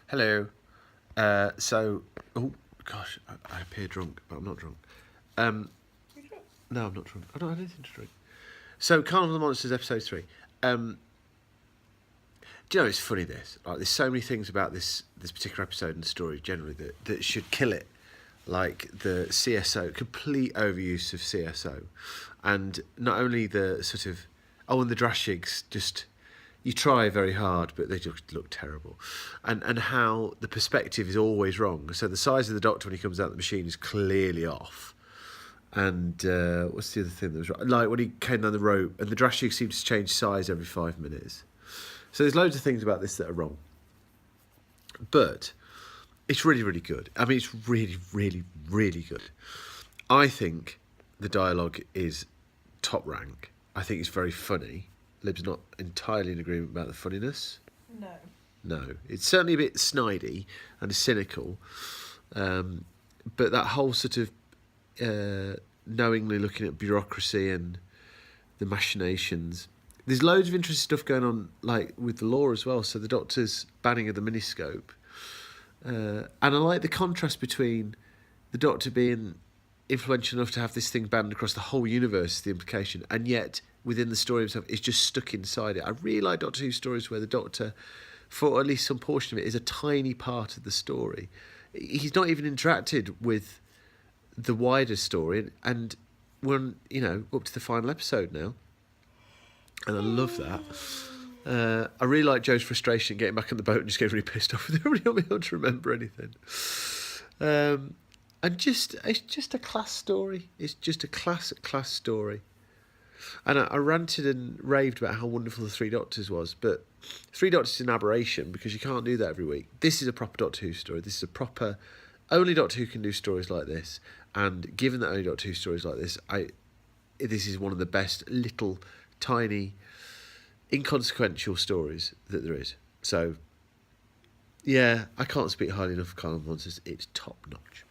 Hello. Oh gosh, I appear drunk, but I'm not drunk. No, I'm not drunk. I don't have anything to drink. So, Carnival of the Monsters, Episode 3. Do you know, it's funny this. Like, there's so many things about this particular episode and story generally that should kill it. Like the CSOh, complete overuse of CSOh. And not only the sort of... Oh, and the Drashigs just... You try very hard, but they just look terrible. And how the perspective is always wrong. So the size of the Doctor when he comes out of the machine is clearly off. And what's the other thing that was right? Like when he came down the rope, and the Drashig seems to change size every 5 minutes. So there's loads of things about this that are wrong. But it's really, really good. I mean, it's really, really, really good. I think the dialogue is top rank. I think it's very funny. Lib's not entirely in agreement about the funniness. No. It's certainly a bit snidey and cynical. But that whole sort of knowingly looking at bureaucracy and the machinations. There's loads of interesting stuff going on, like with the law as well. So the Doctor's banning of the miniscope. And I like the contrast between the Doctor being influential enough to have this thing banned across the whole universe, the implication, and yet within the story himself is just stuck inside it. I really like Doctor Who stories where the Doctor, for at least some portion of it, is a tiny part of the story. He's not even interacted with the wider story, and we're up to the final episode now, and I love that. I really like Joe's frustration getting back on the boat and just getting really pissed off with everybody not being able to remember anything. And it's just a class story. It's just a class story. And I ranted and raved about how wonderful the Three Doctors was, but Three Doctors is an aberration because you can't do that every week. This is a proper Doctor Who story. This is a proper... Only Doctor Who can do stories like this. And given that only Doctor Who stories like this, this is one of the best little, tiny, inconsequential stories that there is. So, yeah, I can't speak highly enough of Carnival Monsters. It's top notch.